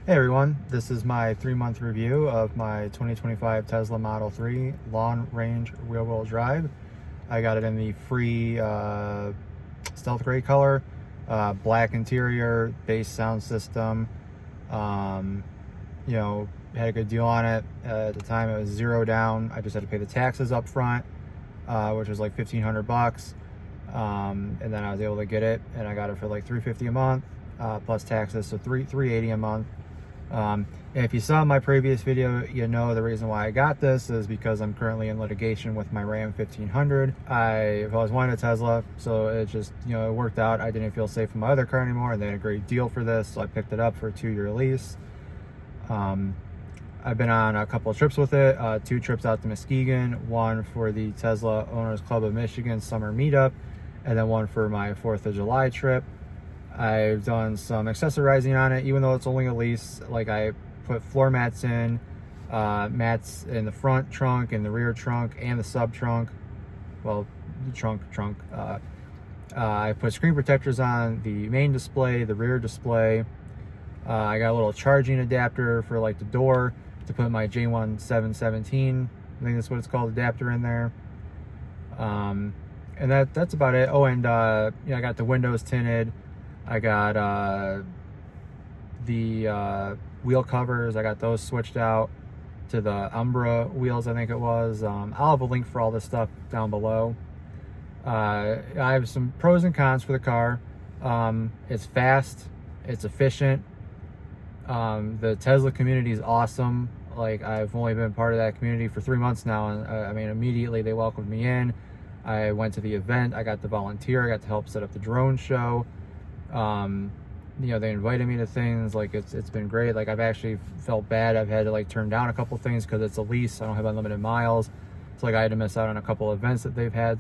Hey everyone, this is my 3-month review of my 2025 Tesla Model 3 long range rear wheel drive. I got it in the free stealth gray color, black interior, bass sound system. Had a good deal on it. At the time it was $0 down. I just had to pay the taxes up front, which was like $1,500. And then I was able to get it, and I got it for like $350 a month, plus taxes, so $380 a month. And if you saw my previous video, you know the reason why I got this is because I'm currently in litigation with my Ram 1500. I've always wanted a Tesla, so it just, it worked out. I didn't feel safe with my other car anymore, and they had a great deal for this, so I picked it up for a 2-year lease. I've been on a couple of trips with it, 2 trips out to Muskegon, one for the Tesla Owners Club of Michigan summer meetup, and then one for my 4th of July trip. I've done some accessorizing on it, even though it's only a lease. Like, I put floor mats in, mats in the front trunk, in the rear trunk, and the sub trunk. Well, the trunk. I put screen protectors on the main display, the rear display. I got a little charging adapter for like the door to put my J1717, I think that's what it's called, adapter in there. And that's about it. Oh, and I got the windows tinted. I got the wheel covers. I got those switched out to the Umbra wheels, I think it was. I'll have a link for all this stuff down below. I have some pros and cons for the car. It's fast. It's efficient. The Tesla community is awesome. Like, I've only been part of that community for 3 months now, and I mean, immediately they welcomed me in. I went to the event. I got to volunteer. I got to help set up the drone show. They invited me to things. Like, it's been great. Like, I've actually felt bad. I've had to like turn down a couple things because it's a lease. I don't have unlimited miles, so like I had to miss out on a couple of events that they've had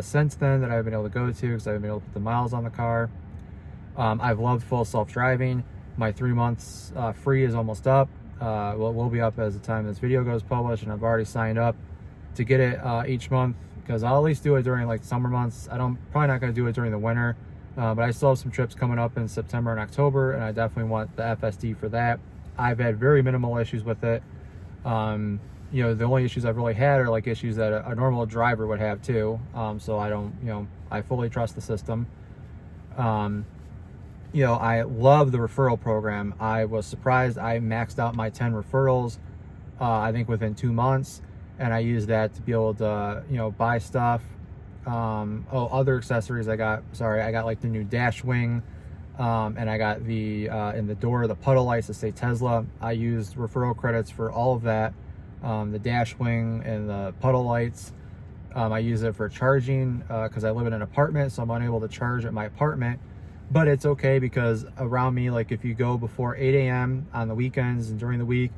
since then that I've been able to go to because I've been able to put the miles on the car. I've loved full self-driving. My 3 months free is almost up. Well, it will be up as the time this video goes published, and I've already signed up to get it each month, because I'll at least do it during like summer months. Probably not going to do it during the winter. But I still have some trips coming up in September and October, and I definitely want the FSD for that. I've had very minimal issues with it. The only issues I've really had are like issues that a normal driver would have too. So I don't, I fully trust the system. I love the referral program. I was surprised. I maxed out my 10 referrals, I think within 2 months, and I used that to be able to, buy stuff. Other accessories I got like the new dash wing, and I got the in the door, the puddle lights that say Tesla. I used referral credits for all of that, the dash wing and the puddle lights. I use it for charging because I live in an apartment, so I'm unable to charge at my apartment. But it's okay, because around me, like if you go before 8 a.m. on the weekends and during the week,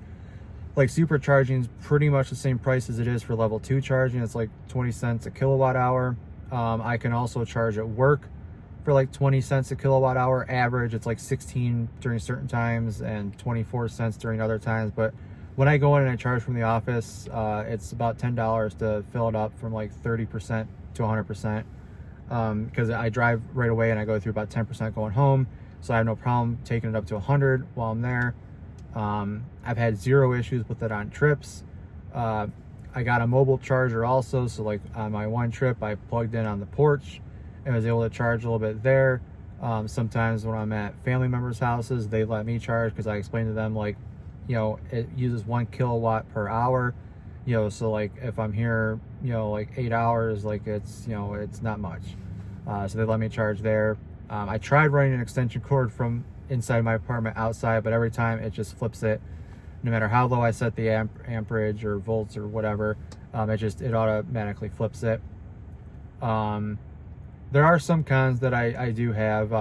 like Supercharging is pretty much the same price as it is for level 2 charging. It's like 20 cents a kilowatt hour. I can also charge at work for like 20 cents a kilowatt hour average. It's like 16 during certain times and 24 cents during other times. But when I go in and I charge from the office, it's about $10 to fill it up from like 30% to 100%. Because I drive right away and I go through about 10% going home. So I have no problem taking it up to 100 while I'm there. I've had 0 issues with it on trips. I got a mobile charger also, so like on my one trip I plugged in on the porch and was able to charge a little bit there. Sometimes when I'm at family members' houses, they let me charge because I explained to them, like, it uses 1 kilowatt per hour, so like if I'm here, like 8 hours, like it's not much. So they let me charge there. I tried running an extension cord from inside my apartment outside, but every time it just flips it. No matter how low I set the amperage or volts or whatever, it automatically flips it. There are some cons that I do have.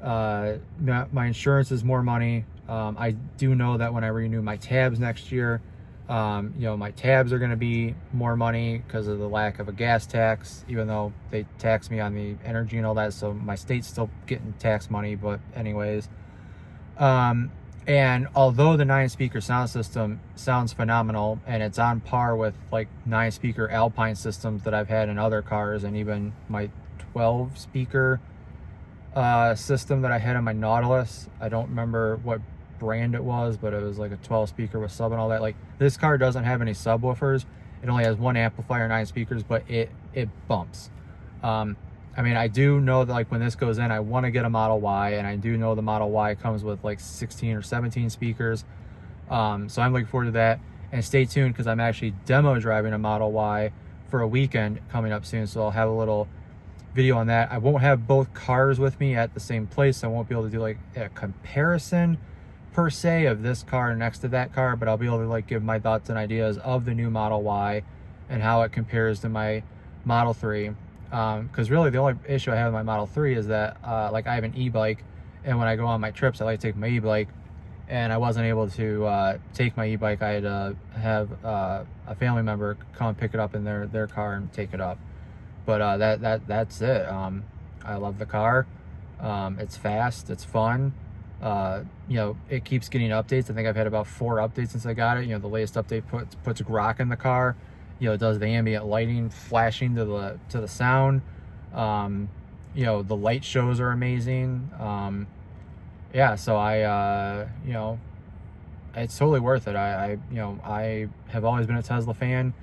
My insurance is more money. I do know that when I renew my tabs next year, my tabs are going to be more money because of the lack of a gas tax, even though they tax me on the energy and all that, so my state's still getting tax money. But anyways, and although the 9-speaker sound system sounds phenomenal, and it's on par with like 9-speaker Alpine systems that I've had in other cars, and even my 12-speaker system that I had on my Nautilus. I don't remember what brand it was, but it was like a 12 speaker with sub and all that. Like, this car doesn't have any subwoofers. It only has one amplifier, 9 speakers, but it bumps. I mean, I do know that like when this goes in, I want to get a Model Y, and I do know the Model Y comes with like 16 or 17 speakers. So I'm looking forward to that. And stay tuned, because I'm actually demo driving a Model Y for a weekend coming up soon. So I'll have a little video on that. I won't have both cars with me at the same place. So I won't be able to do like a comparison per se of this car next to that car, but I'll be able to like give my thoughts and ideas of the new Model Y and how it compares to my Model 3. Because really the only issue I have with my Model 3 is that like I have an e-bike, and when I go on my trips I like to take my e-bike, and I wasn't able to take my e-bike. I had to have a family member come and pick it up in their car and take it up. But that's it. I love the car. It's fast, it's fun. You know, it keeps getting updates. I think I've had about 4 updates since I got it. You know, the latest update puts grok in the car. You know, it does the ambient lighting, flashing to the sound. You know, the light shows are amazing. Yeah, so you know, it's totally worth it. You know, I have always been a Tesla fan.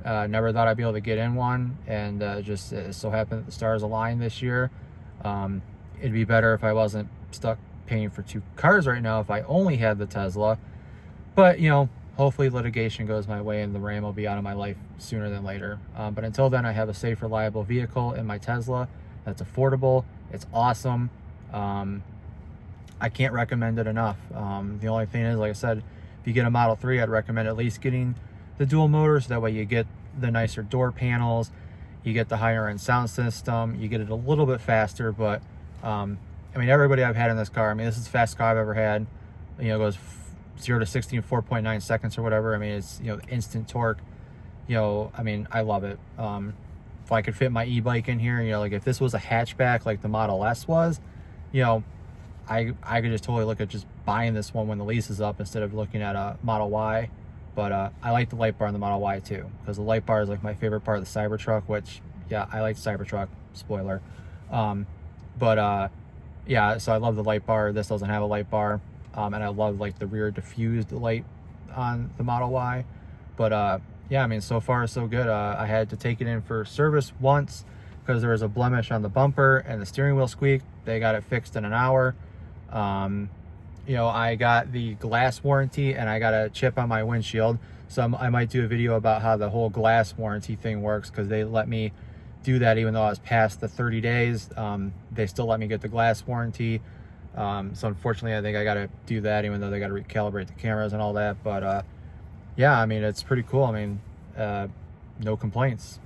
Never thought I'd be able to get in one, and just it so happened that the stars aligned this year. It'd be better if I wasn't stuck paying for 2 cars right now if I only had the Tesla. But, you know, hopefully litigation goes my way and the Ram will be out of my life sooner than later. But until then, I have a safe, reliable vehicle in my Tesla that's affordable. It's awesome. I can't recommend it enough. The only thing is, like I said, if you get a Model 3, I'd recommend at least getting the dual motor, so that way you get the nicer door panels, you get the higher end sound system, you get it a little bit faster. But I mean, everybody I've had in this car, I mean, this is the fastest car I've ever had. You know, it goes 0 to 60 in 4.9 seconds or whatever. I mean, it's, you know, instant torque. You know, I mean, I love it. If I could fit my e-bike in here, you know, like if this was a hatchback like the Model S was, you know, I could just totally look at just buying this one when the lease is up instead of looking at a Model Y. But I like the light bar on the Model Y too, because the light bar is like my favorite part of the Cybertruck, which, yeah, I like Cybertruck, spoiler. Yeah, so I love the light bar. This doesn't have a light bar. And I love like the rear diffused light on the Model Y. But yeah, I mean, so far so good. I had to take it in for service once because there was a blemish on the bumper and the steering wheel squeaked. They got it fixed in an hour. You know, I got the glass warranty and I got a chip on my windshield. So I might do a video about how the whole glass warranty thing works, because they let me do that even though I was past the 30 days. They still let me get the glass warranty. So unfortunately, I think I got to do that, even though they got to recalibrate the cameras and all that. But yeah, I mean, it's pretty cool. I mean, no complaints.